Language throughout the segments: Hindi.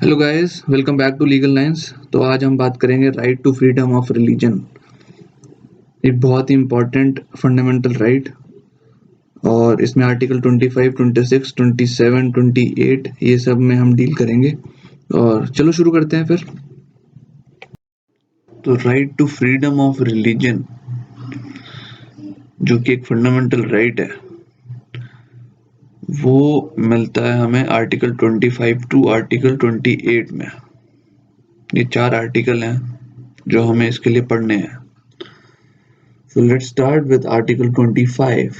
Hello guys, welcome back to legal lines. तो आज हम बात करेंगे right to freedom of religion. एक बहुत ही इम्पोर्टेंट फंडामेंटल राइट, और इसमें आर्टिकल 25, 26, 27, 28 ये सब में हम डील करेंगे। और चलो शुरू करते हैं फिर। तो right to freedom of religion, जो कि एक फंडामेंटल राइट है, वो मिलता है हमें आर्टिकल 25 टू आर्टिकल 28 में। ये 4 आर्टिकल हैं जो हमें इसके लिए पढ़ने हैं। So let's start with Article 25.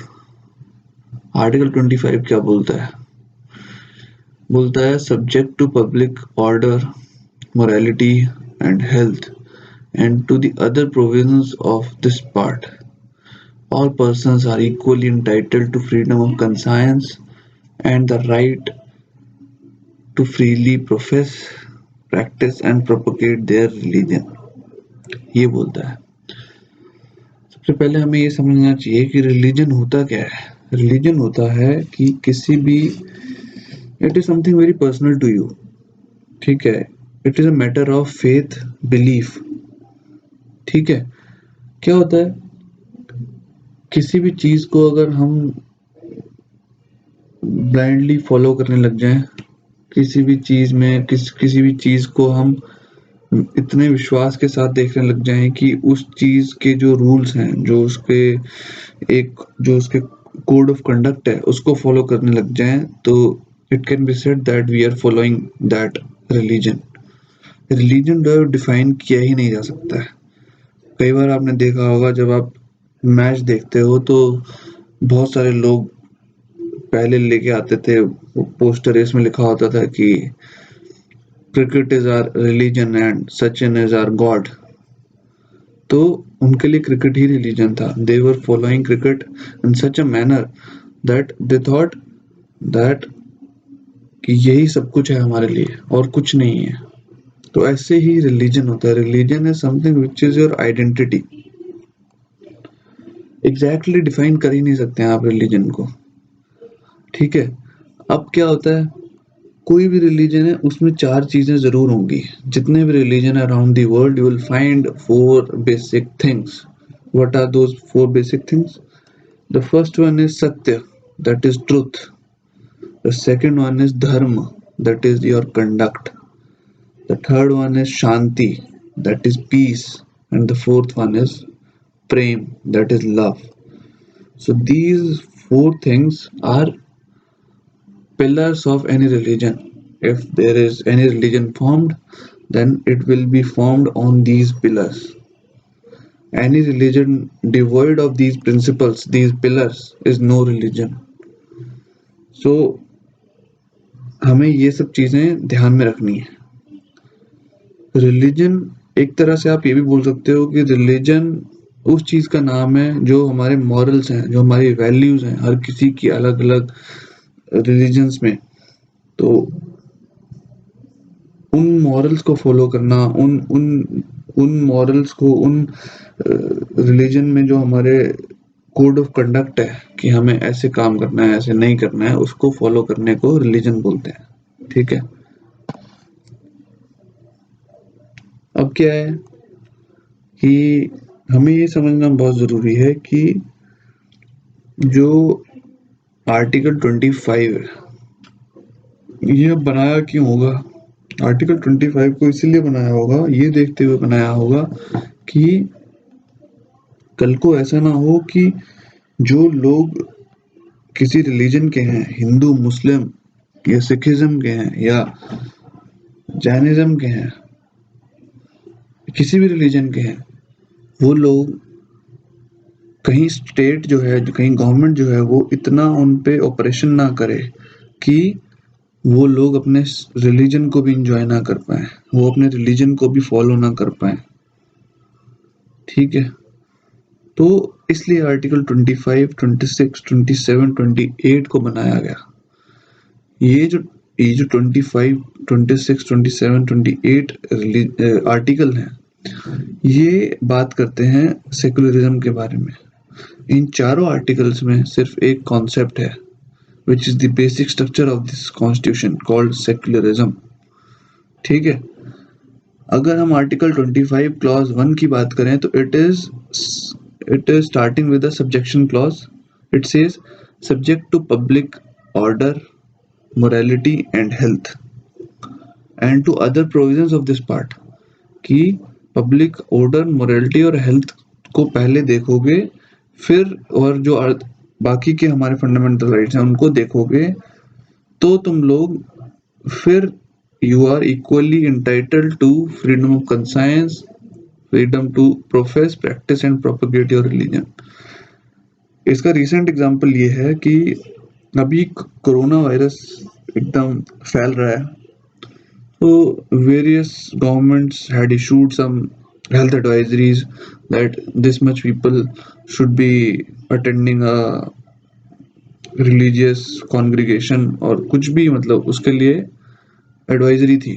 Article 25 क्या बोलता है? बोलता है subject to public order, morality and health and to the other provisions of this part. All persons are equally entitled to freedom of conscience and the right to freely profess, practice and propagate their religion. ये बोलता है। सबसे पहले हमें ये समझना चाहिए कि रिलीजन होता क्या है। रिलीजन होता है कि किसी भी, it is something very personal to you, ठीक है। It is a matter of faith, belief, ठीक है। क्या होता है, किसी भी चीज को अगर हम ब्लाइंडली फॉलो करने लग जाएं, किसी भी चीज में किसी भी चीज को हम इतने विश्वास के साथ देखने लग जाएं कि उस चीज के जो रूल्स हैं, जो उसके कोड ऑफ कंडक्ट है, उसको फॉलो करने लग जाएं, तो it can be said that we are following that religion. Religion जो डिफाइन किया ही नहीं जा सकता है। कई बार आपने देखा होगा, जब आप मैच देखते हो तो बहुत सारे लोग पहले लेके आते थे पोस्टर, इसमें लिखा होता था कि cricket is our religion and Sachin is our god. तो उनके लिए क्रिकेट ही रिलीजन था। They were following cricket in such a manner that they thought that कि यही सब कुछ है हमारे लिए और कुछ नहीं है। तो ऐसे ही रिलीजन होता है। Religion is something which is your identity. Exactly define कर ही नहीं सकते हैं आप रिलीजन को, ठीक है। अब क्या होता है, कोई भी रिलीजन है उसमें 4 चीजें जरूर होंगी। जितने भी religion around the world, you will find 4 basic things. What are those 4 basic things? The first one is satya, that is truth. The second one is dharma, that is your conduct. The third one is Shanti, that is peace, and the fourth one is Prem, that is love. So these 4 things are pillars of any religion. If there is any religion formed, then it will be formed on these pillars. Any religion devoid of these principles, these pillars, is no religion. So हमें ये सब चीजें ध्यान में रखनी है। रिलीजन, एक तरह से आप ये भी बोल सकते हो कि रिलीजन उस चीज का नाम है जो हमारे मॉरल्स हैं, जो हमारी वैल्यूज हैं, हर किसी की अलग अलग रिलीजन्स में। तो उन मॉरल्स को फॉलो करना, उन उन उन मॉरल्स को, उन रिलीजन में जो हमारे कोड ऑफ कंडक्ट है कि हमें ऐसे काम करना है, ऐसे नहीं करना है, उसको फॉलो करने को रिलीजन बोलते हैं, ठीक है। अब क्या है कि हमें ये समझना बहुत ज़रूरी है कि जो आर्टिकल 25 है, ये बनाया क्यों होगा। आर्टिकल 25 को इसीलिए बनाया होगा, ये देखते हुए बनाया होगा कि कल को ऐसा ना हो कि जो लोग किसी रिलीजन के हैं, हिंदू, मुस्लिम या सिखिज्म के हैं या जैनिज्म के हैं, किसी भी रिलीजन के हैं, वो लोग कहीं स्टेट जो है, कहीं गवर्नमेंट जो है, वो इतना उन पे ऑपरेशन ना करे कि वो लोग अपने रिलीजन को भी इंजॉय ना कर पाए, वो अपने रिलीजन को भी फॉलो ना कर पाए, ठीक है। तो इसलिए आर्टिकल 25, 26, 27, 28 को बनाया गया। ये जो 25, 26, 27, 28 आर्टिकल हैं, ये बात करते हैं सेकुलरिज्म के बारे में। इन चारों आर्टिकल्स में सिर्फ एक कॉन्सेप्ट है, which is the basic structure of this constitution, called secularism, ठीक है। अगर हम आर्टिकल 25 क्लॉज 1 की बात करें तो it is starting with the subjection clause. It says subject to public order, morality and health and to other provisions of this part. कि पब्लिक ऑर्डर, मोरालिटी और हेल्थ को पहले देखोगे, फिर और जो बाकी के हमारे फंडामेंटल राइट्स हैं उनको देखोगे, तो तुम लोग फिर you are equally entitled to freedom of conscience, freedom to profess, practice and propagate your religion. इसका रिसेंट एग्जांपल ये है कि अभी कोरोना वायरस एकदम फैल रहा है, तो various governments had issued some health advisories that this much people should be attending a religious congregation और कुछ भी, मतलब उसके लिए एडवाइजरी थी.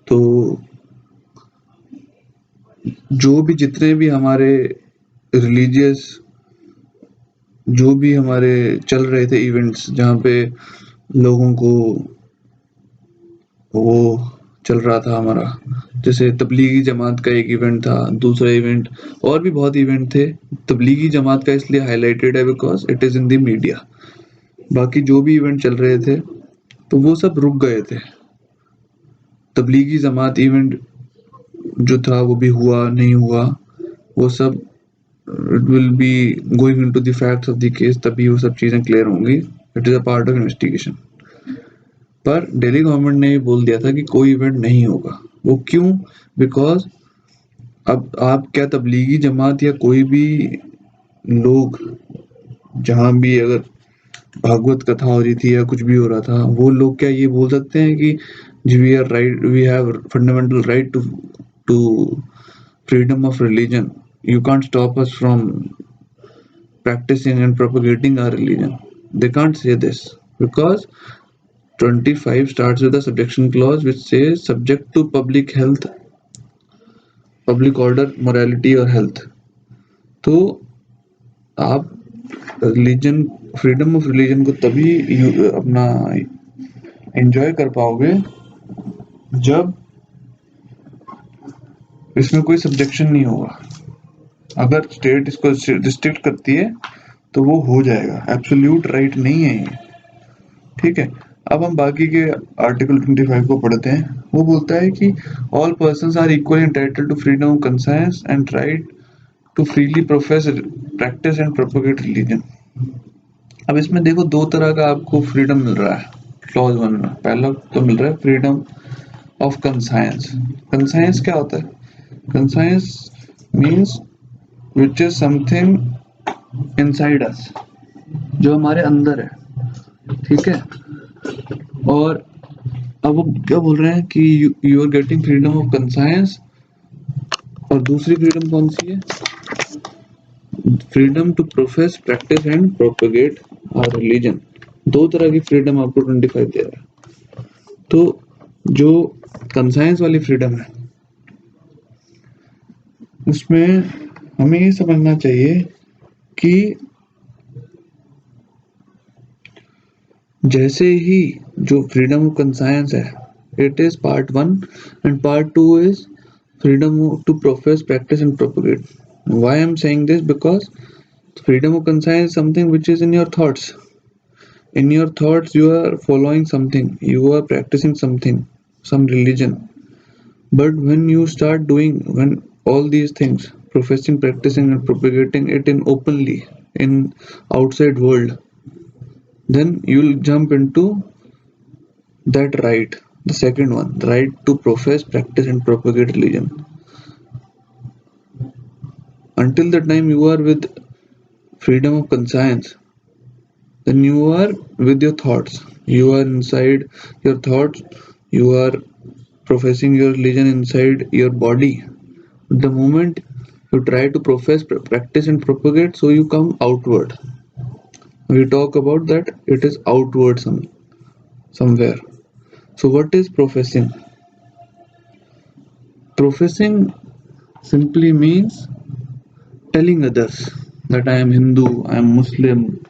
तो जो भी जितने भी हमारे रिलीजियस जो भी हमारे चल रहे थे इवेंट्स, जहाँ पे लोगों को वो चल रहा था हमारा, जैसे तबलीगी जमात का एक इवेंट था, दूसरा इवेंट और भी बहुत इवेंट थे. तबलीगी जमात का इसलिए हाईलाइटेड है because it is in the media. बाकी जो भी इवेंट चल रहे थे तो वो सब रुक गए थे. तबलीगी जमात इवेंट जो था वो भी हुआ नहीं हुआ, वो सब it will be going into the facts of the case, तभी वो सब चीजें क्लियर होंगी. It is a part of investigation. पर दिल्ली गवर्नमेंट ने बोल दिया था कि कोई इवेंट नहीं होगा. वो क्यों? बिकॉज अब आप क्या तबलीगी जमात या कोई भी लोग जहां भी अगर भागवत कथा हो रही थी या कुछ भी हो रहा था, वो लोग क्या ये बोल सकते हैं कि we are right, we have fundamental right to freedom of religion, you can't stop us from practicing and propagating our religion? They can't say this because 25 starts with a subjection clause which says subject to public health, public order, morality or health. तो आप रिलीजन, फ्रीडम ऑफ रिलीजन को तभी अपना एंजॉय कर पाओगे जब इसमें कोई सब्जेक्शन नहीं होगा. अगर स्टेट इसको रिस्ट्रिक्ट करती है तो वो हो जाएगा, एब्सोल्यूट राइट नहीं है ये. ठीक है. अब हम बाकी के आर्टिकल 25 को पढ़ते हैं. वो बोलता है कि all persons are equally entitled to freedom of conscience and right to freely profess, practise and propagate religion. अब इसमें देखो दो तरह का आपको फ्रीडम मिल रहा है क्लॉज 1 में. पहला तो मिल रहा है फ्रीडम ऑफ कंसाइंस. कंसाइंस क्या होता है? Conscience means which is something inside us, जो हमारे अंदर है. ठीक है. और अब वो क्या बोल रहे हैं कि you are getting freedom of conscience, और दूसरी फ्रीडम कौन सी है? Freedom to profess, practise and propagate our religion. दो तरह की फ्रीडम आपको 25 दे रहा है. तो जो कंसाइंस वाली फ्रीडम है उसमें हमें ये समझना चाहिए कि जैसे ही जो फ्रीडम ऑफ कंसाइंस है, it is part 1 and part 2 is freedom to profess, practice and propagate. Why I'm saying this? Because freedom of conscience is something which is in your thoughts. In your thoughts you are following something, you are practicing something, some religion. But when you start doing, when all these things, professing, practicing and propagating it in openly in outside world, then you'll jump into that right, the second one, the right to profess, practice and propagate religion. Until the time you are with freedom of conscience, then you are with your thoughts, you are inside your thoughts, you are professing your religion inside your body. The moment you try to profess, practice and propagate, so you come outward. We talk about that it is outward somewhere. So what is professing? Professing simply means telling others that I am Hindu, I am Muslim,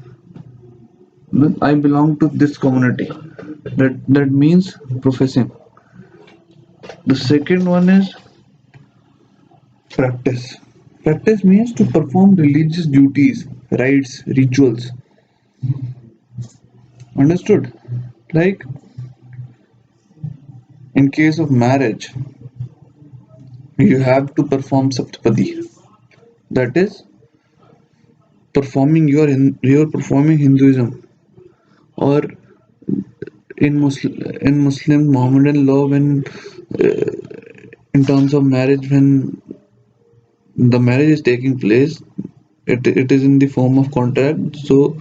I belong to this community. that means professing. The second one is practice. Practice means to perform religious duties, rites, rituals. Understood? Like in case of marriage, you have to perform saptapadi. That is you're performing Hinduism, or in Muslim Mohammedan law, when in terms of marriage, when the marriage is taking place, it is in the form of contract. So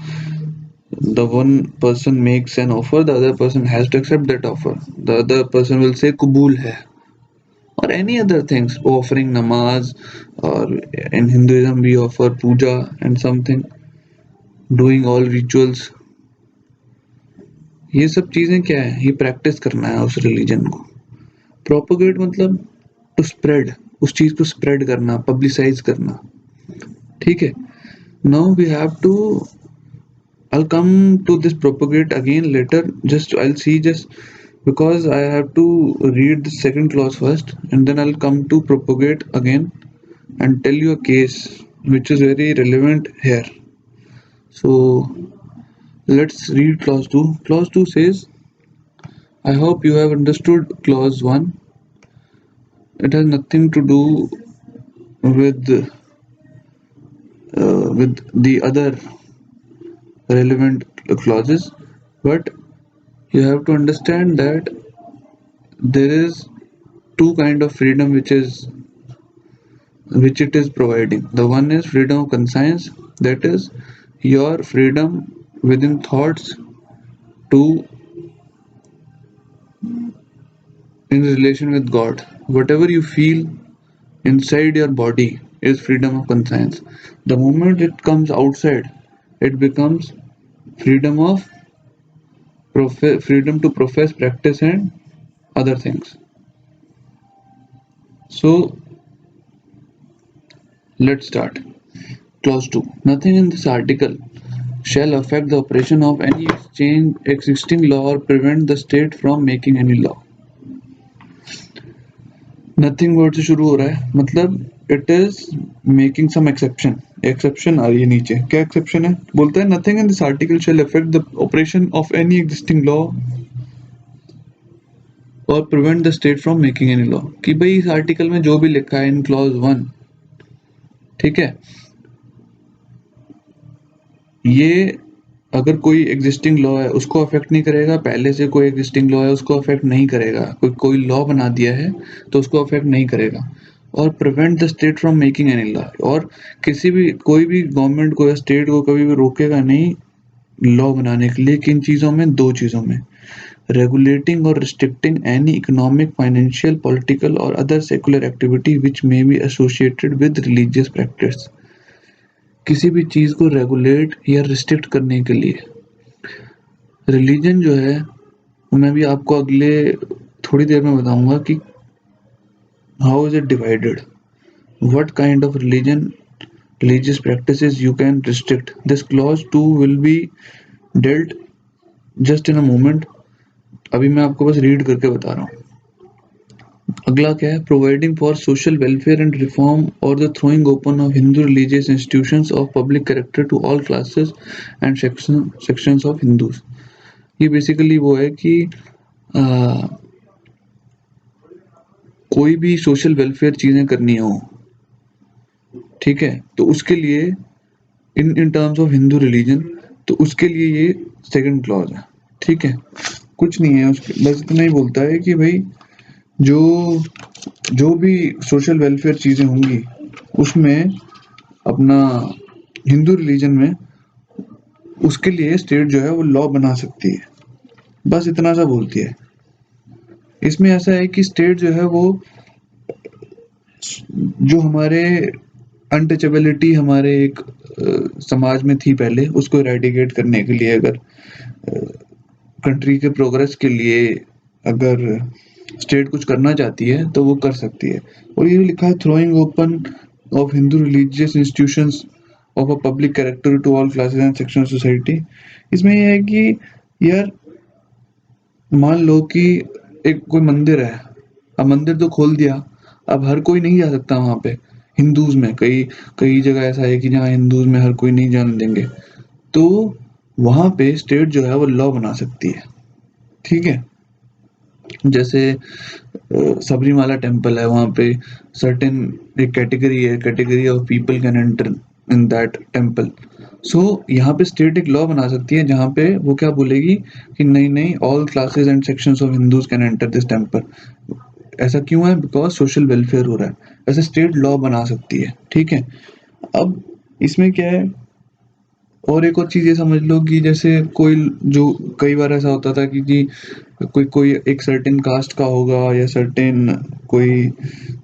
the one person makes an offer, the other person has to accept that offer. The other person will say Kubul hai, or any other things, offering namaz, or in Hinduism we offer puja and something, doing all rituals. ये सब चीजें क्या है, ये प्रैक्टिस करना है उस रिलीजन को. प्रोपोगेट मतलब टू स्प्रेड, उस चीज को स्प्रेड करना, पब्लिसाइज करना. ठीक है. Now we have to, I'll come to this propagate again later. Just I'll see, just because I have to read the second clause first, and then I'll come to propagate again and tell you a case which is very relevant here. So let's read clause 2. Clause 2 says, I hope you have understood clause 1. It has nothing to do with the other relevant clauses, but you have to understand that there is two kind of freedom which it is providing. The one is freedom of conscience, that is your freedom within thoughts to in relation with God. Whatever you feel inside your body is freedom of conscience. The moment it comes outside, it becomes freedom of freedom to profess, practice, and other things. So let's start. Clause 2. Nothing in this article shall affect the operation of any existing law or prevent the state from making any law. Nothing word से शुरू हो रहा है, मतलब it is making some exception. Exception आ रही है नीचे. क्या एक्सेप्शन है? बोलता है nothing in this article shall affect the operation of any existing law or prevent the state from making any law. कि भाई इस आर्टिकल में जो भी लिखा है इन क्लॉज 1, ठीक है, ये अगर कोई एग्जिस्टिंग लॉ है उसको अफेक्ट नहीं करेगा, पहले से कोई एग्जिस्टिंग लॉ है उसको अफेक्ट नहीं करेगा, कोई लॉ बना दिया है तो उसको अफेक्ट नहीं करेगा. और prevent the state from making any law, और कोई भी गवर्नमेंट को या स्टेट को कभी भी रोकेगा नहीं लॉ बनाने के लिए. किन चीज़ों में? दो चीज़ों में, regulating or restricting any economic, financial, political or other secular activity which may be associated with religious practice. किसी भी चीज को रेगुलेट या रिस्ट्रिक्ट करने के लिए. रिलीजन जो है मैं भी आपको अगले थोड़ी देर में बताऊंगा कि how is it divided, what kind of religious practices you can restrict. This clause 2 will be dealt just in a moment. अभी मैं आपको बस रीड करके बता रहा हूँ. अगला क्या है? Providing for social welfare and reform or the throwing open of Hindu religious institutions of public character to all classes and sections of Hindus. ये बेसिकली वो है कि कोई भी सोशल वेलफेयर चीजें करनी हो, ठीक है, तो उसके लिए in terms of Hindu religion, तो उसके लिए ये सेकंड क्लॉज है. ठीक है, कुछ नहीं है उसके, बस इतना ही बोलता है कि भाई जो भी सोशल वेलफेयर चीजें होंगी उसमें अपना हिंदू रिलीजन में उसके लिए स्टेट जो है वो लॉ बना सकती है. बस इतना सा बोलती है. इसमें ऐसा है कि स्टेट जो है वो जो हमारे अनटचेबिलिटी हमारे एक समाज में थी पहले, उसको इरेडिकेट करने के लिए, अगर कंट्री के प्रोग्रेस के लिए अगर स्टेट कुछ करना चाहती है तो वो कर सकती है. और ये लिखा है throwing open of Hindu religious institutions of a public character to all classes and section of society. इसमें ये है कि यार मान लो कि एक कोई मंदिर है, अब मंदिर तो खोल दिया, अब हर कोई नहीं जा सकता वहाँ पे। हिंदूज़ में कई कई जगह ऐसा है कि जहाँ हिंदूज़ में हर कोई नहीं जाने देंगे। तो वहाँ पे स्टेट जो है वो लॉ बना सकती है, ठीक है? जैसे सबरीमाला टेम्पल है, वहाँ पे सर्टेन एक कैटेगरी है, category of people can enter in that temple. So यहाँ पे स्टेट एक लॉ बना सकती है जहाँ पे वो क्या बोलेगी कि नहीं नहीं, all classes and sections of Hindus can enter this temple. ऐसा क्यों है? बिकॉज सोशल वेलफेयर हो रहा है। ऐसे स्टेट लॉ बना सकती है, ठीक है? अब इसमें क्या है, और एक और चीज़ ये समझ लो कि जैसे कोई जो कई बार ऐसा होता था कि जी कोई कोई एक सर्टेन कास्ट का होगा या सर्टेन कोई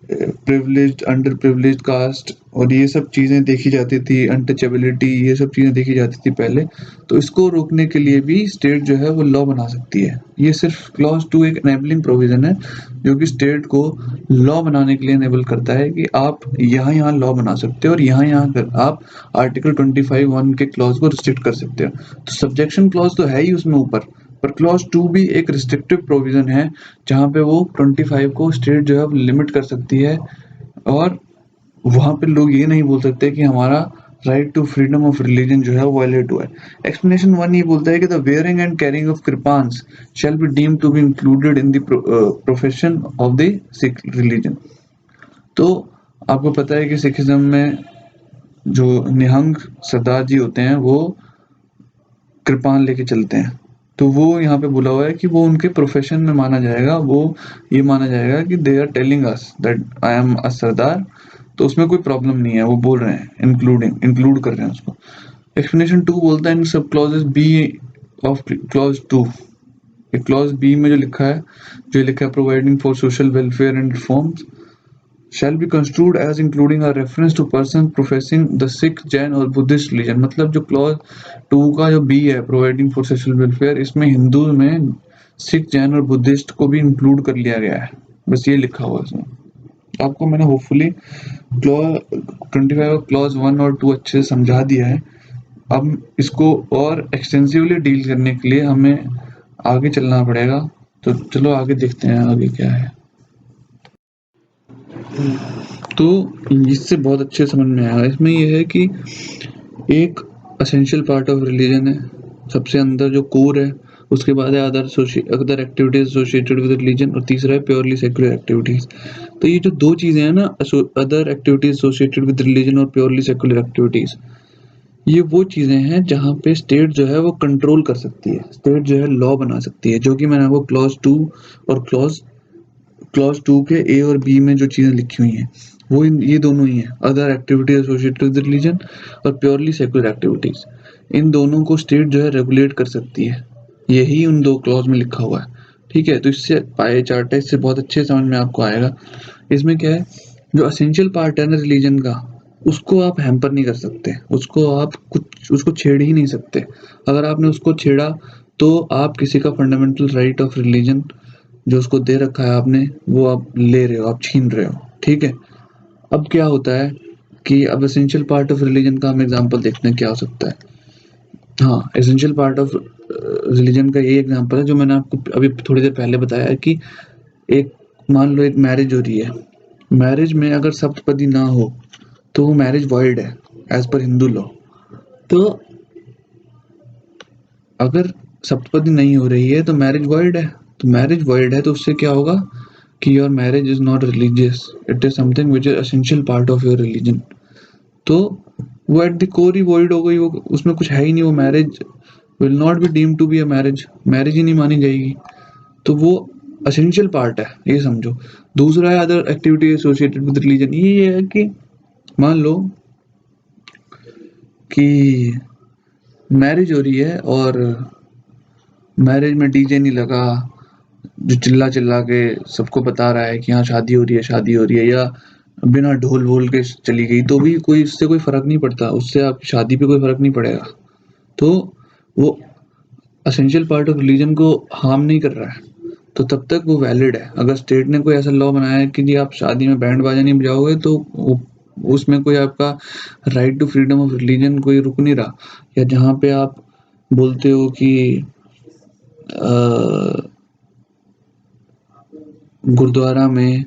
प्रिविलेज्ड अंडर प्रिविलेज्ड कास्ट, और ये सब चीज़ें देखी जाती थी, अनटचेबिलिटी, ये सब चीज़ें देखी जाती थी पहले। तो इसको रोकने के लिए भी स्टेट जो है वो लॉ बना सकती है। ये सिर्फ क्लॉज 2 एक एनेबलिंग प्रोविजन है जो कि स्टेट को लॉ बनाने के लिए एनेबल करता है कि आप यहाँ यहाँ लॉ बना सकते हो और यहाँ यहाँ कर आप आर्टिकल 25(1) के क्लॉज को रिस्ट्रिक्ट कर सकते हो। तो सब्जेक्शन क्लॉज तो है ही उसमें ऊपर, पर क्लॉज 2 भी एक रिस्ट्रिक्टिव प्रोविजन है जहाँ पे वो 25 को स्टेट जो है लिमिट कर सकती है, और वहाँ पे लोग ये नहीं बोल सकते कि हमारा right to freedom of religion जो है वो वायलेट हुआ है। एक्सप्लेनेशन 1 ये बोलता है कि the wearing and carrying of kirpans shall be deemed to be included in the profession of the Sikh religion. तो आपको पता है कि सिखिज्म में जो निहंग सरदार जी होते हैं वो कृपान लेके चलते हैं। तो वो यहाँ पे बोला हुआ है कि वो उनके प्रोफेशन में माना जाएगा, वो ये माना जाएगा कि they are telling us that I am a sardar. तो उसमें कोई प्रॉब्लम नहीं है, वो बोल रहे हैं, इंक्लूड कर रहे हैं उसको। एक्सप्लेनेशन 2 बोलता है इन सब clauses B of clause 2, clause B में जो लिखा है providing for social welfare and reforms shall be construed as including a reference to persons professing the Sikh, Jain और Buddhist religion। मतलब जो क्लॉज 2 का जो बी है प्रोवाइडिंग फॉर सोशल वेलफेयर, इसमें हिंदू में सिख, जैन और बुद्धिस्ट को भी इंक्लूड कर लिया गया है। बस ये लिखा हुआ है इसमें। आपको मैंने होपफुली क्लॉज 25 क्लॉज 1 और 2 अच्छे से समझा दिया है। अब इसको और एक्सटेंसिवली डील करने के लिए हमें आगे चलना पड़ेगा। तो चलो आगे देखते हैं आगे क्या है। तो इससे बहुत अच्छे समझ में आया। इसमें ये है कि एक एसेंशियल पार्ट ऑफ रिलीजन है, सबसे अंदर जो कोर है, उसके बाद है other activities associated with religion, और तीसरा है प्योरली सेक्युलर एक्टिविटीज। तो ये जो दो चीजें हैं ना, other activities associated with religion और प्योरली सेक्युलर एक्टिविटीज, ये वो चीजें हैं जहाँ पे स्टेट जो है वो कंट्रोल कर सकती है, स्टेट जो है लॉ बना सकती है, जो कि मैंने आपको क्लॉज 2 और क्लॉज 2 के ए और बी में जो चीजें लिखी हुई हैं वो ये दोनों ही हैं, other activities associated with religion और प्योरली सेक्युलर एक्टिविटीज। इन दोनों को स्टेट जो है रेगुलेट कर सकती है, यही उन दो क्लॉज में लिखा हुआ है, ठीक है? तो इससे पाए चार्ट है, इससे बहुत अच्छे समझ में आपको आएगा। इसमें क्या है, जो एसेंशियल पार्ट है ना रिलीजन का, उसको आप हैम्पर नहीं कर सकते, उसको छेड़ ही नहीं सकते। अगर आपने उसको छेड़ा तो आप किसी का फंडामेंटल राइट ऑफ रिलीजन जो उसको दे रखा है आपने, वो आप ले रहे हो, आप छीन रहे हो, ठीक है? अब क्या होता है कि अब एसेंशियल पार्ट ऑफ रिलीजन का हम एग्जांपल देखते हैं क्या हो सकता है। हाँ, एसेंशियल पार्ट ऑफ रिलीजन का ये एग्जांपल है जो मैंने आपको अभी थोड़ी देर पहले बताया है कि एक मान लो एक मैरिज हो रही है, मैरिज में अगर सप्तपदी ना हो तो वो मैरिज वॉइड है एज पर हिंदू लॉ। तो अगर सप्तपदी नहीं हो रही है तो मैरिज वॉइड है, तो मैरिज वॉइड है तो उससे क्या होगा कि your marriage is not religious, it is something which is essential part of your religion. तो वो एट द कोर ही वॉइड हो गई, वो उसमें कुछ है ही नहीं, वो marriage will not be deemed to be a marriage, marriage ही नहीं मानी जाएगी। तो वो एसेंशियल पार्ट है, ये समझो। दूसरा है other activity associated with religion, ये है कि मान लो कि मैरिज हो रही है और मैरिज में डीजे नहीं लगा जो चिल्ला चिल्ला के सबको बता रहा है कि हाँ शादी हो रही है, शादी हो रही है, या बिना ढोल वोल के चली गई, तो भी कोई उससे कोई फर्क नहीं पड़ता, उससे आपकी शादी पे कोई फर्क नहीं पड़ेगा। तो वो एसेंशियल पार्ट ऑफ रिलीजन को हार्म नहीं कर रहा है, तो तब तक वो वैलिड है। अगर स्टेट ने कोई ऐसा लॉ बनाया है कि जी आप शादी में बैंड बाजा नहीं बजाओगे, तो उसमें कोई आपका right to freedom of religion कोई रुक नहीं रहा। या जहाँ पे आप बोलते हो कि गुरुद्वारा में,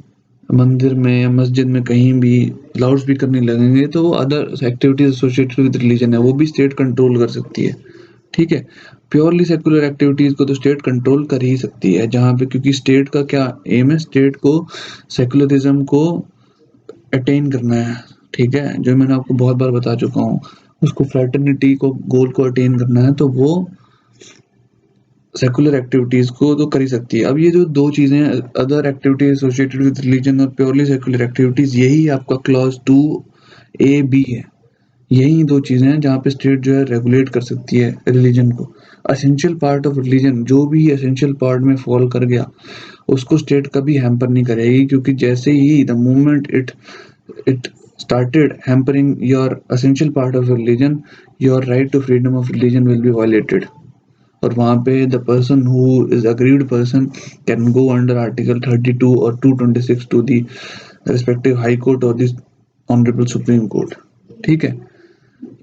मंदिर में या मस्जिद में कहीं भी लाउड स्पीकर नहीं लगेंगे तो वो other activities associated with religion है वो भी स्टेट कंट्रोल कर सकती है। ठीक है, प्योरली सेकुलर एक्टिविटीज को तो स्टेट कंट्रोल कर ही सकती है, जहाँ पे क्योंकि स्टेट का क्या एम है, स्टेट को सेकुलरिज्म को अटेन करना है। ठीक है, जो मैंने आपको बहुत बार बता चुका हूँ, उसको फ्रेटर्निटी को गोल को अटेन करना है तो वो सेकुलर एक्टिविटीज को तो कर ही सकती है। अब ये जो दो चीजें, other activities associated with religion और प्योरली सेकुलर एक्टिविटीज, यही आपका क्लॉज 2A-B है। यही दो चीजें हैं जहाँ पे स्टेट जो है रेगुलेट कर सकती है रिलीजन को। असेंशियल पार्ट ऑफ रिलीजन, जो भी असेंशियल पार्ट में फॉल कर गया उसको स्टेट कभी हैम्पर नहीं करेगी, क्योंकि जैसे ही the moment it started hampering your essential part of religion, your right to freedom of religion will be violated. और वहाँ पे the person who is aggrieved person can go under article 32 or 226 to the respective high court or the honorable supreme court। ठीक है,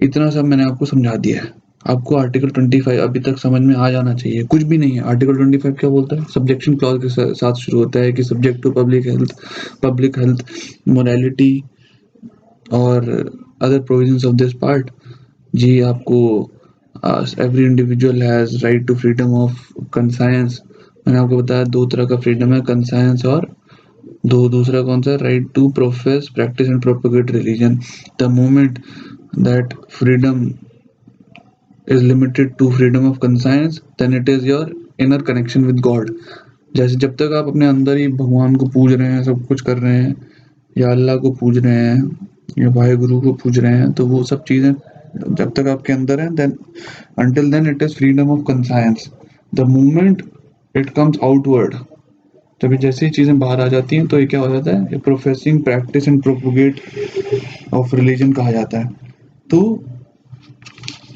इतना सब मैंने आपको समझा दिया है। आपको आर्टिकल 25 अभी तक समझ में आ जाना चाहिए। कुछ भी नहीं है, आर्टिकल 25 क्या बोलता है, सब्जेक्शन क्लॉज के साथ शुरू होता है कि subject to public health morality और other provisions of this part. जी आपको every individual has right to freedom of conscience. मैंने आपको बताया दो तरह का फ्रीडम है, कंसाइंस और दूसरा कौन सा, right to profess practise and propagate religion. The moment that freedom is limited to freedom of conscience, then it is your inner connection with God। जैसे जब तक आप अपने अंदर ही भगवान को पूज रहे हैं, सब कुछ कर रहे हैं, या अल्लाह को पूज रहे हैं या भाई गुरु को पूज रहे हैं, तो वो सब चीजें जब तक आपके अंदर है, then until then it is freedom of conscience। the moment it comes outward, तभी जैसे ही चीजें बाहर आ जाती हैं तो ये क्या हो जाता है, professing practice and propagate of religion कहा जाता है। तो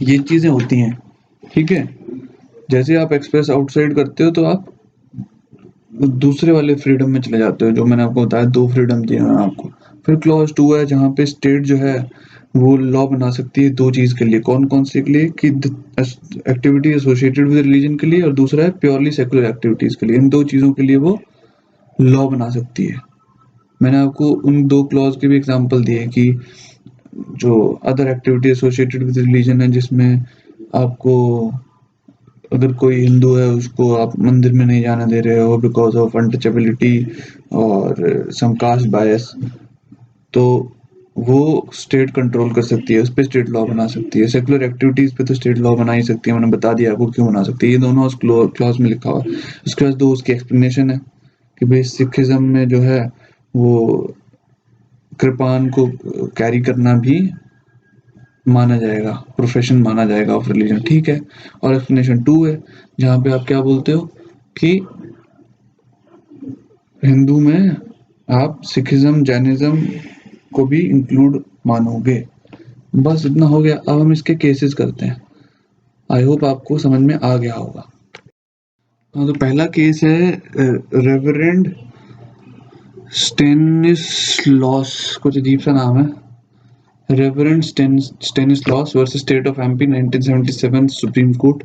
ये चीजें होती हैं। ठीक है, जैसे आप एक्सप्रेस आउटसाइड करते हो तो आप दूसरे वाले फ्रीडम में चले जाते हो, जो मैंने आपको बताया दो फ्रीडम दिए हैं आपको। फिर क्लॉज 2 है जहाँ पे स्टेट जो है वो लॉ बना सकती है दो चीज के लिए। कौन कौन से के लिए, कि एक्टिविटी एसोसिएटेड विद रिलीजन के लिए, और दूसरा है प्योरली सेकुलर एक्टिविटीज के लिए। इन दो चीजों के लिए वो लॉ बना सकती है। मैंने आपको उन दो क्लॉज के भी एग्जांपल दिए कि जो other activity associated with religion है, जिसमें आपको अगर कोई हिंदू है उसको आप मंदिर में नहीं जाने दे रहे हो बिकॉज ऑफ अनटचेबिलिटी और सम कास्ट बायस, तो वो स्टेट कंट्रोल कर सकती है, उस पर स्टेट लॉ बना सकती है। सेकुलर एक्टिविटीज पे तो स्टेट लॉ बना ही सकती है, मैंने बता दिया आपको क्यों बना सकती है। ये दोनों उस क्लॉज में लिखा हुआ है। उसके बाद दो उसकी एक्सप्लेनेशन है कि भाई सिखिज्म में जो है वो कृपान को कैरी करना भी माना जाएगा, प्रोफेशन माना जाएगा ऑफ रिलीजन। ठीक है, और एक्सप्लेनेशन 2 है जहाँ पे आप क्या बोलते हो कि हिंदू में आप सिखिज्म जैनिज्म को भी इंक्लूड मानोगे। बस इतना हो गया। अब हम इसके केसेस करते हैं। आई होप आपको समझ में आ गया होगा। हाँ, तो पहला केस है रेवरेंड स्टेनिस्लॉस, कुछ अजीब सा नाम है, reverend Stanislaus versus state of MP 1977 supreme court.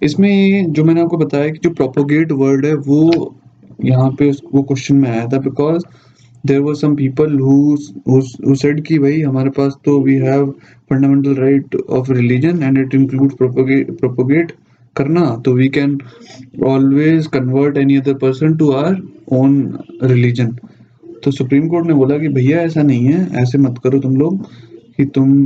इसमें जो मैंने आपको बताया कि जो प्रोपोगेट वर्ड है वो यहाँ पे वो क्वेश्चन में आया था, because there were some people who said कि भाई हमारे पास तो we have fundamental right of religion and it includes propagate करना, तो we can always convert any other person to our own religion. तो सुप्रीम कोर्ट ने बोला कि भैया ऐसा नहीं है, ऐसे मत करो तुम लोग कि तुम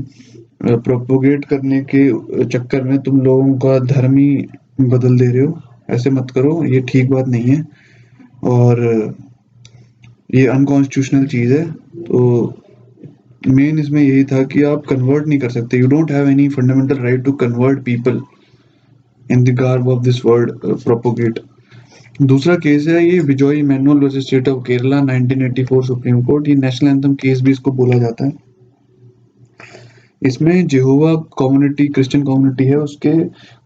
प्रोपोगेट करने के चक्कर में तुम लोगों का धर्म ही बदल दे रहे हो, ऐसे मत करो, ये ठीक बात नहीं है और ये अनकॉन्स्टिट्यूशनल चीज है। तो मेन इसमें यही था कि आप कन्वर्ट नहीं कर सकते, you don't have any fundamental right to convert people in the garb of this word propagate. दूसरा केस है ये Vijay Emmanuel versus state of Kerala 1984 supreme court. ये नेशनल एंथम केस भी इसको बोला जाता है। इसमें जेहोवा कम्युनिटी, क्रिश्चियन कम्युनिटी है, उसके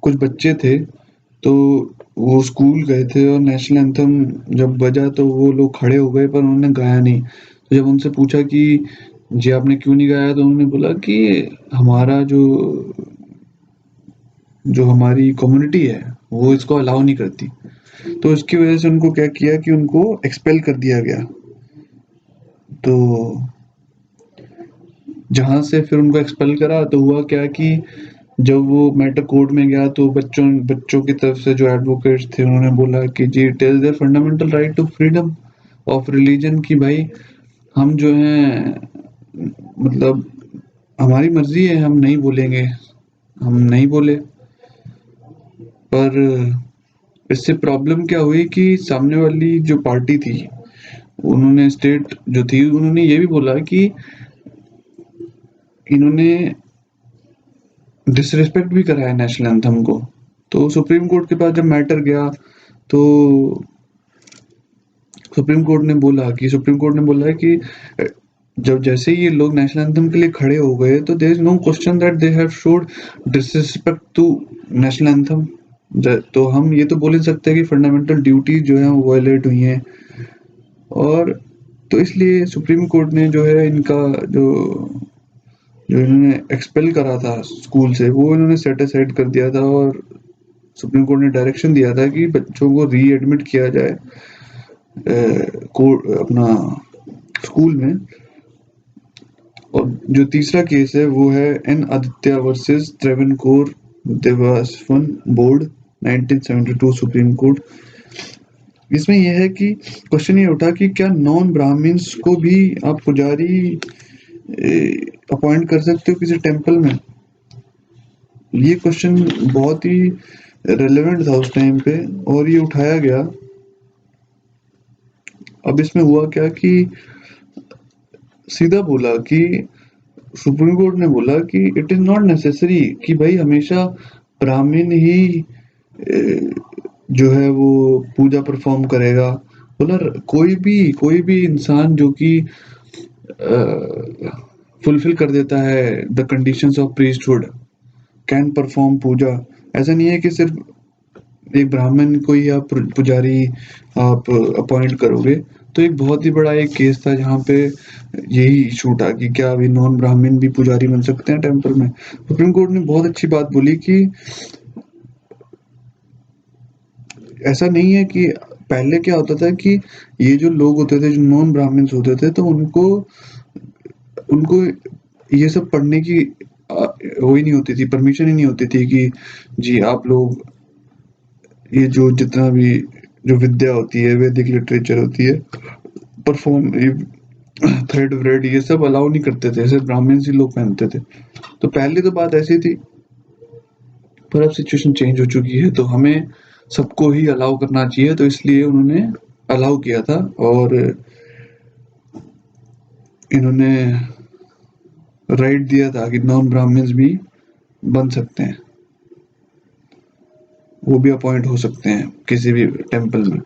कुछ बच्चे थे, तो वो स्कूल गए थे और नेशनल एंथम जब बजा तो वो लोग खड़े हो गए पर उन्होंने गाया नहीं। तो जब उनसे पूछा कि जी आपने क्यों नहीं गाया, तो उन्होंने बोला कि हमारा जो हमारी कम्युनिटी है वो इसको अलाउ नहीं करती। तो इसकी वजह से उनको क्या किया कि उनको एक्सपेल कर दिया गया। तो जहाँ से फिर उनको एक्सपेल करा तो हुआ क्या कि जब वो मैटर कोर्ट में गया तो बच्चों की तरफ से जो एडवोकेट्स थे उन्होंने बोला कि जी it is their fundamental right to freedom of religion, कि भाई हम जो हैं मतलब हमारी मर्जी है, हम नहीं बोलेंगे, हम नहीं बोले। पर इससे प्रॉब्लम क्या हुई कि सामने वाली जो पार्टी थी, उन्होंने स्टेट जो थी उन्होंने ये भी बोला कि इन्होंने डिसरिस्पेक्ट भी करा है नेशनल एंथम को। तो सुप्रीम कोर्ट के पास जब मैटर गया तो सुप्रीम कोर्ट ने बोला है कि जब जैसे ही ये लोग नेशनल एंथम के लिए खड़े हो गए तो there is no question that they have showed disrespect to national anthem. तो हम ये तो बोल नहीं सकते कि फंडामेंटल ड्यूटीज जो है वो वायलेट हुई हैं। और तो इसलिए सुप्रीम कोर्ट ने जो है इनका जो जो इन्होंने एक्सपेल करा था स्कूल से वो इन्होंने सेट असाइड कर दिया था। और सुप्रीम कोर्ट ने डायरेक्शन दिया था कि बच्चों को रीएडमिट किया जाए कोर्ट अपना स्कूल में। और जो तीसरा केस है वो है N Aditya versus Travancore Devaswom board 1972 supreme court. इसमें यह है कि क्वेश्चन ये उठा कि क्या नॉन ब्राह्मण्स को भी आप पुजारी अपॉइंट कर सकते हो किसी टेम्पल में। ये क्वेश्चन बहुत ही रेलेवेंट था उस टाइम पे और ये उठाया गया। अब इसमें हुआ क्या कि सीधा बोला कि सुप्रीम कोर्ट ने बोला कि इट इज नॉट नेसेसरी कि भाई हमेशा ब्राह्मण ही जो है वो पूजा परफॉर्म करेगा। बोला कोई भी इंसान जो कि फुलफिल कर देता है the conditions of priesthood can perform puja. ऐसा नहीं है कि सिर्फ एक ब्राह्मण को ही आप पुजारी आप अपॉइंट करोगे। तो एक बहुत ही बड़ा एक केस था जहाँ पे यही इशू उठा कि क्या अभी नॉन ब्राह्मण भी पुजारी बन सकते हैं टेम्पल में। सुप्रीम कोर्ट ने बहुत अच्छी बात बोली कि ऐसा नहीं है कि पहले क्या होता था कि ये जो लोग होते थे जो नॉन ब्राह्मण्स होते थे तो उनको उनको ये सब पढ़ने की वो ही नहीं होती थी, परमिशन ही नहीं होती थी कि जी आप लोग ये जो जितना भी जो विद्या होती है वैदिक लिटरेचर होती है परफॉर्म थ्रेड व्रेड ये सब अलाउ नहीं करते थे, सिर्फ ब्राह्मण ही लोग पहनते थे। तो पहले तो बात ऐसी थी पर अब सिचुएशन चेंज हो चुकी है तो हमें सबको ही अलाउ करना चाहिए। तो इसलिए उन्होंने अलाउ किया था और इन्होंने राइट दिया था कि नॉन ब्राह्मण्स भी बन सकते हैं, वो भी अपॉइंट हो सकते हैं किसी भी टेम्पल में।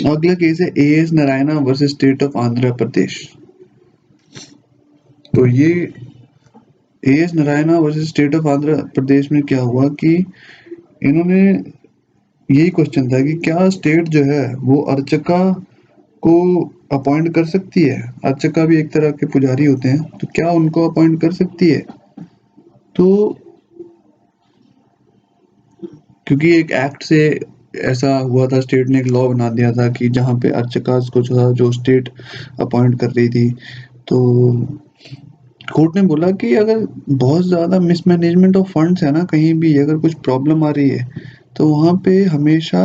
अगला केस है AS Narayana versus state of Andhra Pradesh. तो ये AS Narayana versus state of Andhra Pradesh में क्या हुआ कि इन्होंने यही क्वेश्चन था कि क्या स्टेट जो है वो अर्चका को अपॉइंट कर सकती है। अर्चका भी एक तरह के पुजारी होते हैं तो क्या उनको अपॉइंट कर सकती है। तो क्योंकि एक एक्ट से ऐसा हुआ था, स्टेट ने एक लॉ बना दिया था कि जहाँ पे अर्चकास को जो स्टेट अपॉइंट कर रही थी तो कोर्ट ने बोला कि अगर बहुत ज़्यादा मिसमैनेजमेंट ऑफ फंड्स है ना, कहीं भी अगर कुछ प्रॉब्लम आ रही है तो वहाँ पे हमेशा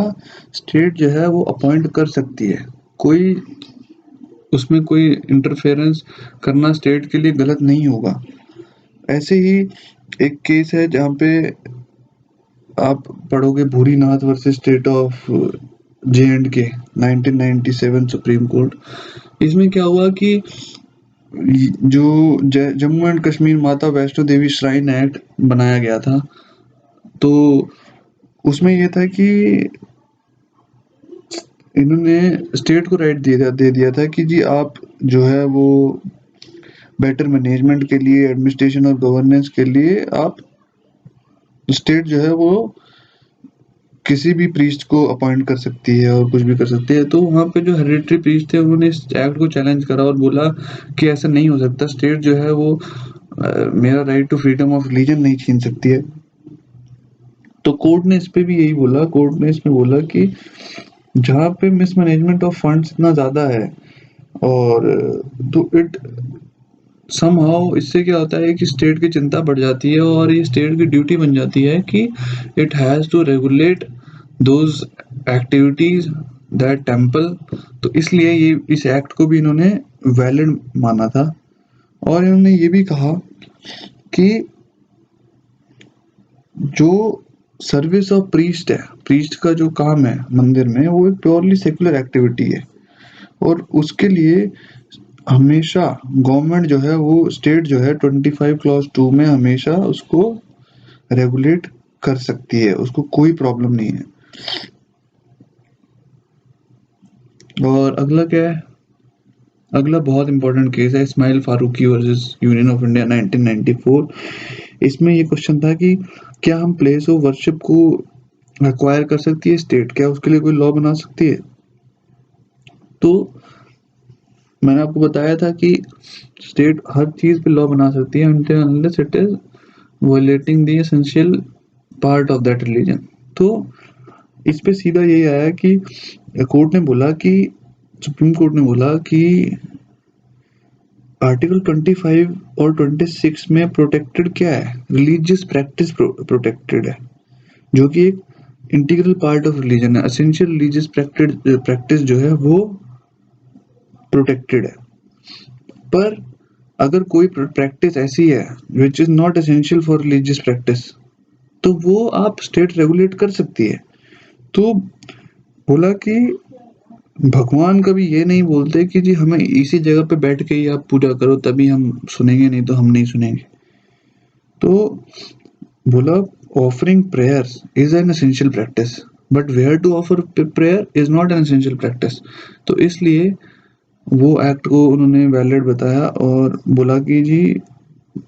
स्टेट जो है वो अपॉइंट कर सकती है। कोई उसमें कोई इंटरफेरेंस करना स्टेट के लिए गलत नहीं होगा। ऐसे ही एक केस है जहाँ पे आप पढ़ोगे Bhurinath versus state of J&K 1997 supreme court. इसमें क्या हुआ कि जो जम्मू एंड कश्मीर माता वैष्णो देवी श्राइन एक्ट बनाया गया था तो उसमें ये था कि इन्होंने स्टेट को राइट दे दिया था कि जी आप जो है वो बेटर मैनेजमेंट के लिए, एडमिनिस्ट्रेशन और गवर्नेंस के लिए आप स्टेट जो है वो किसी भी प्रीस्ट को अपॉइंट कर सकती है और कुछ भी कर सकती है। तो वहाँ पे जो हेरिडिटरी प्रीस्ट थे उन्होंने इस एक्ट को चैलेंज करा और बोला कि ऐसा नहीं हो सकता, स्टेट जो है वो मेरा right to freedom of religion नहीं छीन सकती है। तो कोर्ट ने इस पे भी यही बोला, कोर्ट ने इसमें बोला कि जहाँ पे मिसमैनेजमेंट ऑफ फंड्स इतना ज़्यादा है और तो इट समहाउ इससे क्या होता है कि स्टेट की चिंता बढ़ जाती है और ये स्टेट की ड्यूटी बन जाती है कि it has to regulate those activities that temple. तो इसलिए ये इस एक्ट को भी इन्होंने वैलिड माना था और इन्होंने ये भी कहा कि जो सर्विस ऑफ प्रीस्ट है, प्रीस्ट का जो काम है मंदिर में, वो एक प्योरली सेकुलर एक्टिविटी है और उसके लिए हमेशा गवर्नमेंट जो है वो स्टेट जो है 25 क्लॉज 2 में हमेशा उसको रेगुलेट कर सकती है, उसको कोई प्रॉब्लम नहीं है। और अगला क्या है, अगला बहुत इंपॉर्टेंट केस है Ismail Faruqui versus union of India 1994। इसमें ये क्वेश्चन था कि क्या हम प्लेस ऑफ वर्शिप को एक्वायर कर सकती है स्टेट, क्या उसके लिए कोई लॉ बना सकती है। तो मैंने आपको बताया था कि स्टेट हर चीज पे लॉ बना सकती है until unless it is violating the essential part of that religion। तो इस पे सीधा यही आया कि कोर्ट ने बोला कि सुप्रीम कोर्ट ने बोला कि आर्टिकल 25 और 26 में प्रोटेक्टेड क्या है, रिलीजियस प्रैक्टिस प्रोटेक्टेड है, जो कि एक इंटीग्रल पार्ट ऑफ रिलीजन है। एसेंशियल रिलीजियस प्रैक्टिस जो है वो प्रोटेक्टेड है। पर अगर कोई प्रैक्टिस ऐसी है which is not essential for religious practice, तो वो आप स्टेट रेगुलेट कर सकती है। तो बोला कि भगवान कभी ये नहीं बोलते कि जी हमें इसी जगह पे बैठ के ही आप पूजा करो तभी हम सुनेंगे, नहीं तो हम नहीं सुनेंगे। तो बोला offering prayers is an essential practice but where to offer prayer is not an essential practice. तो इसलिए वो एक्ट को उन्होंने वैलिड बताया और बोला कि जी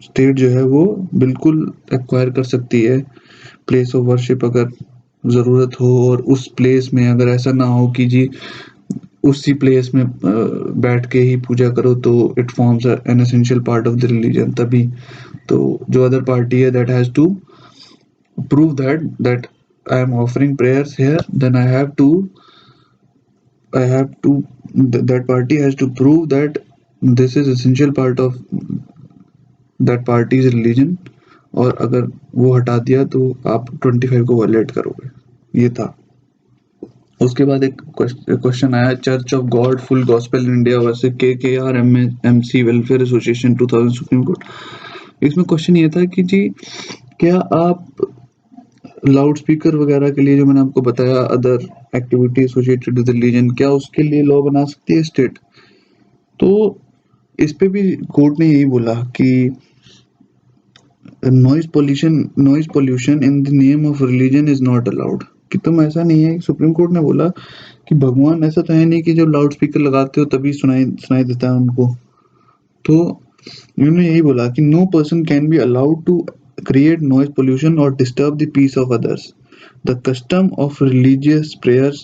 स्टेट जो है वो बिल्कुल एक्वायर कर सकती है प्लेस ऑफ वर्शिप अगर ज़रूरत हो, और उस प्लेस में अगर ऐसा ना हो कि जी उसी प्लेस में बैठ के ही पूजा करो तो it forms an essential part of the religion. तभी तो जो अदर पार्टी है that has to prove that I am offering prayers here, then I have to that party has to prove that this is essential part of that party's religion। और अगर वो हटा दिया तो आप 25 को वायलेट करोगे, ये था। उसके बाद एक क्वेश्चन आया, church of God full gospel in India versus KKR-MC welfare association 2000 supreme court. इसमें क्वेश्चन ये था कि जी क्या आप लाउड स्पीकर वगैरह के लिए, जो मैंने आपको बताया other activity associated with religion, क्या उसके लिए लॉ बना सकती है स्टेट। तो इस पे भी कोर्ट ने यही बोला कि noise pollution in the name of religion is not allowed. कि तुम ऐसा नहीं है, सुप्रीम कोर्ट ने बोला कि भगवान ऐसा तो है नहीं कि जब लाउड स्पीकर लगाते हो तभी सुनाई देता है उनको। तो उन्होंने यही बोला कि no person can be allowed to create noise pollution or disturb the peace of others. The custom of religious prayers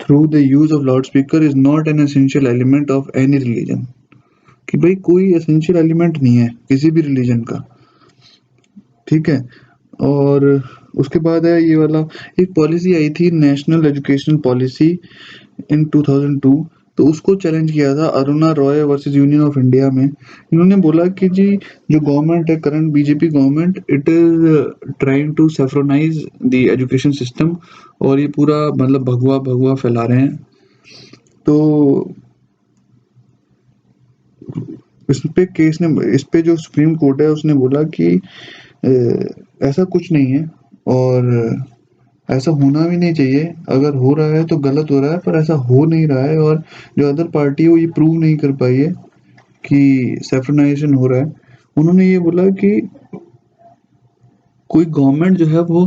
through the use of loudspeaker is not an essential element of any religion। कि भाई कोई essential element नहीं है किसी भी religion का, ठीक है। और उसके बाद है ये वाला, एक पॉलिसी आई थी नेशनल एजुकेशनल पॉलिसी इन 2002, तो उसको चैलेंज किया था Aruna Roy versus union of India में। इन्होंने बोला कि जी जो गवर्नमेंट है current BJP government, it is trying to saffronize the education system, और ये पूरा मतलब भगवा भगवा फैला रहे हैं। तो इस पे जो सुप्रीम कोर्ट है उसने बोला कि ऐसा कुछ नहीं है और ऐसा होना भी नहीं चाहिए। अगर हो रहा है तो गलत हो रहा है, पर ऐसा हो नहीं रहा है और जो अदर पार्टी है वो ये प्रूव नहीं कर पाई है कि सेफ्रोनाइजेशन हो रहा है। उन्होंने ये बोला कि कोई गवर्नमेंट जो है वो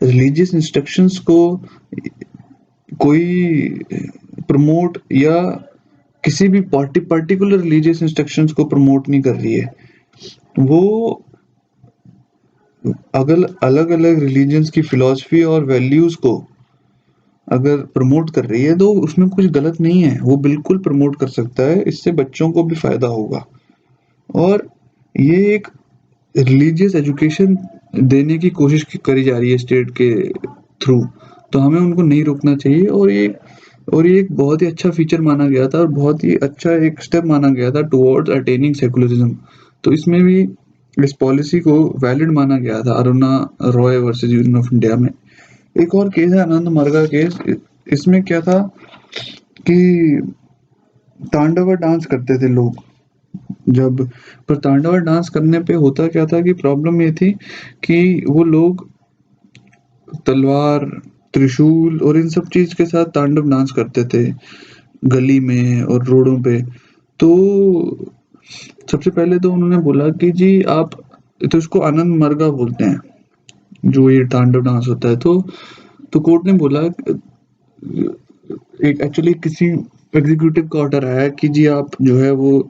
रिलीजियस इंस्ट्रक्शंस को कोई प्रमोट या किसी भी पर्टिकुलर रिलीजियस इंस्ट्रक्शंस को प्रमोट नहीं कर रही है। वो अगर अलग अलग रिलीजन्स की फिलॉसफी और वैल्यूज को अगर प्रमोट कर रही है तो उसमें कुछ गलत नहीं है, वो बिल्कुल प्रमोट कर सकता है, इससे बच्चों को भी फायदा होगा। और ये एक रिलीजियस एजुकेशन देने की कोशिश करी जा रही है स्टेट के थ्रू, तो हमें उनको नहीं रोकना चाहिए। और ये एक बहुत ही अच्छा फीचर माना गया था और बहुत ही अच्छा एक स्टेप माना गया था टुवर्ड्स अटेनिंग सेकुलरिज्म। तो इसमें भी इस पॉलिसी को वैलिड माना गया था Aruna Roy versus union of India में। एक और केस है आनंद मरगा केस। इसमें क्या था कि तांडवा डांस करते थे लोग जब, पर तांडवा डांस करने पे होता क्या था कि प्रॉब्लम ये थी कि वो लोग तलवार, त्रिशूल और इन सब चीज के साथ तांडव डांस करते थे गली में और रोडों पे। तो सबसे पहले तो उन्होंने बोला कि जी आप, तो इसको आनंद मरगा बोलते हैं जो ये तांडव डांस होता है। तो कोर्ट ने बोला, एक एक्चुअली किसी एग्जीक्यूटिव का ऑर्डर आया कि जी आप जो है वो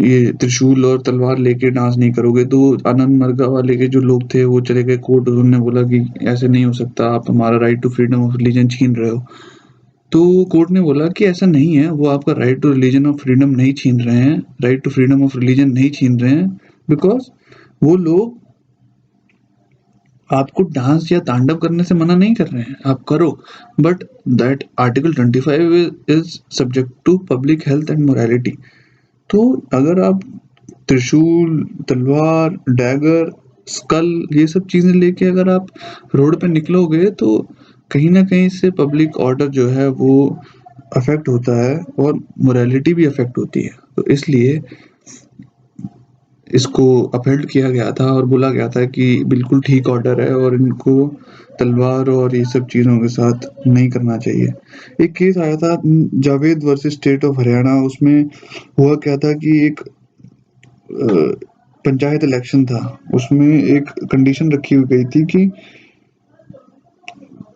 ये त्रिशूल और तलवार लेके डांस नहीं करोगे। तो आनंद मरगा वाले के जो लोग थे वो चले गए कोर्ट और उन्होंने बोला कि ऐसे नहीं हो सकता, आप हमारा right to freedom of religion छीन रहे हो। तो कोर्ट ने बोला कि ऐसा नहीं है, वो आपका right to religion of freedom नहीं छीन रहे हैं, right to freedom of religion नहीं छीन रहे हैं, बिकॉज वो लोग आपको डांस या तांडव करने से मना नहीं कर रहे हैं, आप करो। But that article 25 is subject to public health and morality. तो अगर आप त्रिशूल, तलवार, डैगर, स्कल ये सब चीजें लेके अगर आप रोड पे निकलोगे तो कहीं ना कहीं से पब्लिक ऑर्डर जो है वो अफेक्ट होता है और मोरालिटी भी अफेक्ट होती है। तो इसलिए इसको अपहेल्ड किया गया था और बोला गया था कि बिल्कुल ठीक ऑर्डर है और इनको तलवार और ये सब चीज़ों के साथ नहीं करना चाहिए। एक केस आया था Javed versus state of Haryana. उसमें हुआ क्या था कि एक पंचायत इलेक्शन था, उसमें एक कंडीशन रखी हुई गई थी कि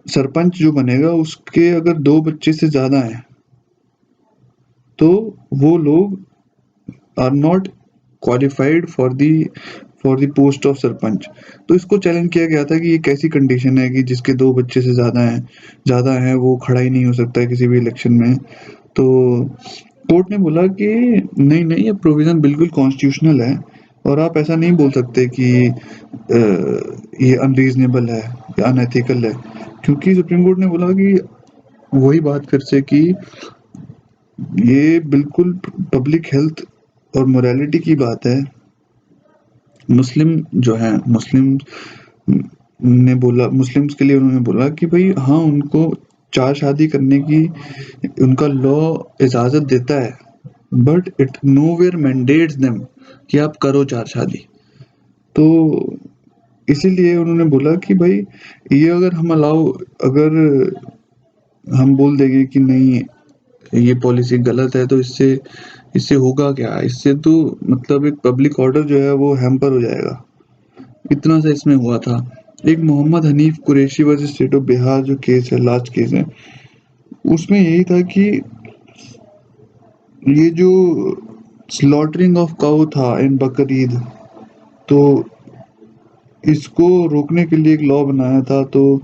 सरपंच जो बनेगा उसके अगर 2 बच्चे से ज़्यादा हैं तो वो लोग are not qualified for the post of sarpanch. तो इसको चैलेंज किया गया था कि ये कैसी कंडीशन है कि जिसके 2 बच्चे से ज़्यादा हैं वो खड़ा ही नहीं हो सकता है किसी भी इलेक्शन में। तो कोर्ट ने बोला कि नहीं ये प्रोविजन बिल्कुल कॉन्स्टिट्यूशनल है और आप ऐसा नहीं बोल सकते कि ये अनरीजनेबल है या अनएथिकल है, क्योंकि सुप्रीम कोर्ट ने बोला कि वही बात फिर से कि ये बिल्कुल पब्लिक हेल्थ और मोरालिटी की बात है। मुस्लिम जो है, मुस्लिम ने बोला, मुस्लिम्स के लिए उन्होंने बोला कि भाई हाँ उनको 4 शादी करने की उनका लॉ इजाज़त देता है, but it nowhere mandates them कि आप करो 4 शादी। तो इसीलिए उन्होंने बोला कि भाई ये अगर हम अगर हम बोल देंगे कि नहीं ये पॉलिसी गलत है तो इससे इससे होगा क्या, इससे तो मतलब एक पब्लिक ऑर्डर जो है वो हैम्पर हो जाएगा। इतना सा इसमें हुआ था। एक Mohammad Hanif Qureshi versus state of Bihar जो केस है, लास्ट केस है, उसमें यही था कि ये जो स्लॉटरिंग ऑफ काउ था इन बकरीद, तो इसको रोकने के लिए एक लॉ बनाया था। तो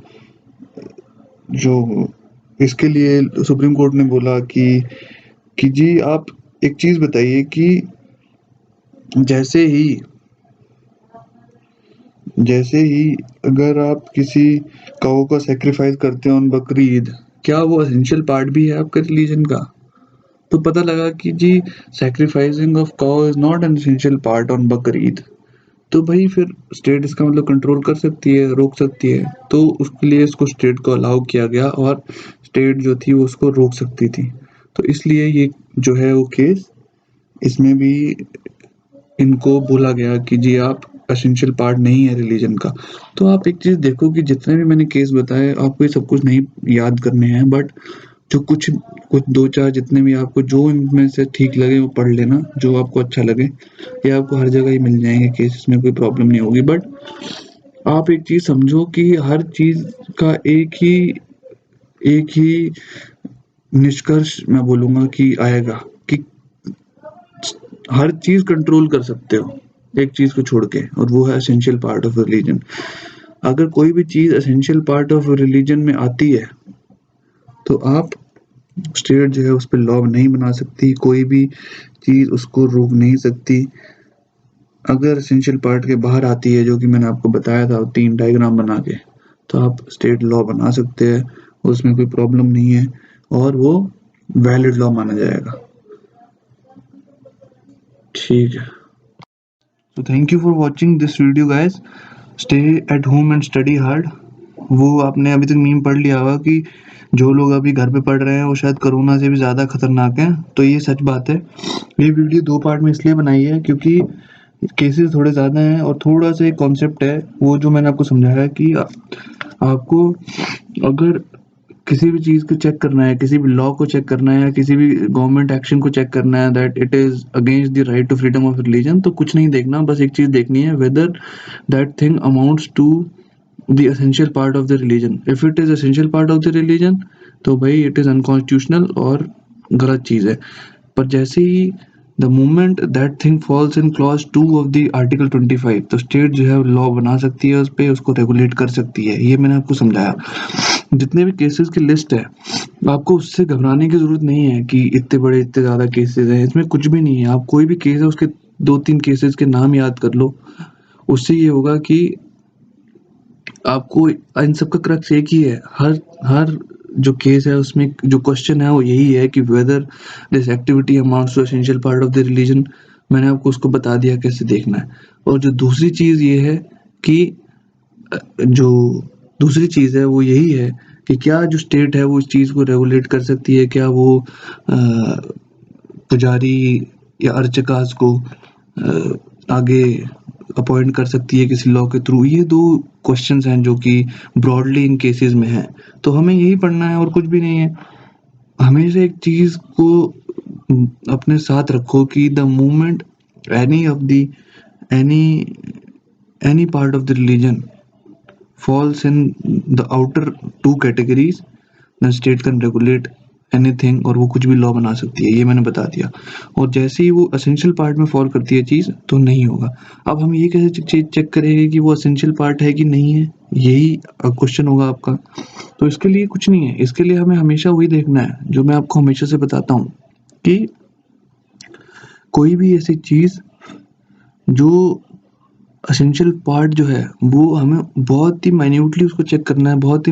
जो इसके लिए सुप्रीम कोर्ट ने बोला कि जी आप एक चीज बताइए कि जैसे ही जैसे ही अगर आप किसी काऊ का सेक्रीफाइस करते हो ऑन बकरी ईद, क्या वो एसेंशियल पार्ट भी है आपके रिलीजन का? तो पता लगा कि जी sacrificing of cow is not an essential part on Bakri Eid. तो भाई फिर स्टेट इसका मतलब कंट्रोल कर सकती है, रोक सकती है। तो उसके लिए इसको स्टेट को अलाउ किया गया और स्टेट जो थी वो उसको रोक सकती थी। तो इसलिए ये जो है वो केस, इसमें भी इनको बोला गया कि जी आप एसेंशियल पार्ट नहीं है रिलीजन का। तो आप एक चीज देखो कि जितने भी मैंने केस बताए आपको ये सब कुछ नहीं याद करने हैं, बट जो कुछ कुछ 2-4 जितने भी आपको जो इनमें से ठीक लगे वो पढ़ लेना, जो आपको अच्छा लगे। ये आपको हर जगह ही मिल जाएंगे केस, इसमें कोई प्रॉब्लम नहीं होगी। बट आप एक चीज समझो कि हर चीज का एक ही निष्कर्ष मैं बोलूंगा कि आएगा कि हर चीज कंट्रोल कर सकते हो एक चीज को छोड़ के, और वो है एसेंशियल पार्ट ऑफ रिलीजन। अगर कोई भी चीज एसेंशियल पार्ट ऑफ रिलीजन में आती है तो आप स्टेट जो है उस पर लॉ नहीं बना सकती, कोई भी चीज उसको रोक नहीं सकती। अगर एसेंशियल पार्ट के बाहर आती है, जो कि मैंने आपको बताया था 3 डायग्राम बना के, तो आप स्टेट लॉ बना सकते हैं, उसमें कोई प्रॉब्लम नहीं है और वो वैलिड लॉ माना जाएगा। ठीक है, तो thank you for watching this video guys. Stay at home and study hard. वो आपने अभी तक मीम पढ़ लिया होगा कि जो लोग अभी घर पे पढ़ रहे हैं वो शायद कोरोना से भी ज़्यादा खतरनाक हैं, तो ये सच बात है। ये वीडियो 2 पार्ट में इसलिए बनाई है क्योंकि केसेस थोड़े ज़्यादा हैं और थोड़ा सा एक कॉन्सेप्ट है वो जो मैंने आपको समझाया कि आपको अगर किसी भी चीज़ को चेक करना है, किसी भी लॉ को चेक करना है या किसी भी गवर्नमेंट एक्शन को चेक करना है that it is against the right to freedom of religion, तो कुछ नहीं देखना, बस एक चीज़ देखनी है whether that thing amounts to the essential part of the religion. If it is essential part of the religion तो भाई इट इज़ अनकॉन्स्टिट्यूशनल और गलत चीज़ है। पर जैसे ही the moment that thing falls in clause 2 of the article 25, तो स्टेट जो है लॉ बना सकती है, उस पे उसको रेगुलेट कर सकती है। ये मैंने आपको समझाया। जितने भी केसेस की लिस्ट है, आपको उससे घबराने की जरूरत नहीं है कि इतने बड़े इतने ज्यादा केसेस हैं, इसमें कुछ भी नहीं है। आप कोई भी केस है उसके 2-3 केसेस के नाम याद कर लो, उससे ये होगा कि आपको इन सब का क्रक्स एक ही है। हर हर जो केस है उसमें जो क्वेश्चन है वो यही है कि whether this activity amounts to essential part of the religion. मैंने आपको उसको बता दिया कैसे देखना है। और जो दूसरी चीज ये है कि जो दूसरी चीज है वो यही है कि क्या जो स्टेट है वो इस चीज को रेगुलेट कर सकती है, क्या वो पुजारी या अर्चकास को आगे अपॉइंट कर सकती है किसी लॉ के थ्रू। ये दो क्वेश्चंस हैं जो कि ब्रॉडली इन केसेस में हैं, तो हमें यही पढ़ना है और कुछ भी नहीं है। हमेशा एक चीज को अपने साथ रखो कि the moment any of the any any part of the religion falls in the outer 2 categories, then state can regulate anything और वो कुछ भी लॉ बना सकती है, ये मैंने बता दिया। और जैसे ही वो असेंशियल पार्ट में फॉल करती है चीज़ तो नहीं होगा। अब हम ये कैसे चीज चेक करेंगे कि वो असेंशियल पार्ट है कि नहीं है, यही क्वेश्चन होगा आपका। तो इसके लिए कुछ नहीं है, इसके लिए हमें हमेशा वही देखना है जो मैं आपको हमेशा से बताता हूँ कि कोई भी ऐसी चीज़ जो एसेंशियल पार्ट जो है वो हमें बहुत ही माइन्यूटली उसको चेक करना है, बहुत ही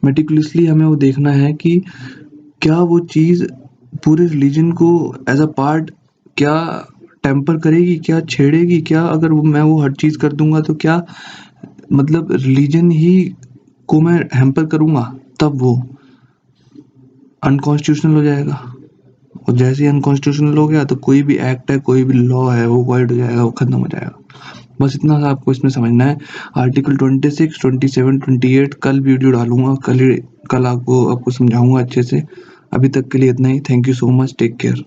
मेटिकुलसली हमें वो देखना है कि क्या वो चीज़ पूरे रिलीजन को एज अ पार्ट क्या टेम्पर करेगी, क्या छेड़ेगी, क्या अगर मैं वो हर चीज़ कर दूंगा तो क्या मतलब रिलीजन ही को मैं हैम्पर करूंगा, तब वो अनकॉन्स्टिट्यूशनल हो जाएगा। और जैसे ही अनकॉन्स्टिट्यूशनल हो गया तो कोई भी एक्ट है, कोई भी लॉ है वो वॉइड हो जाएगा, वो खत्म हो जाएगा। बस इतना सा आपको इसमें समझना है। आर्टिकल 26, 27, 28 कल वीडियो डालूंगा, कल आपको समझाऊंगा अच्छे से। अभी तक के लिए इतना ही। Thank you so much, take care.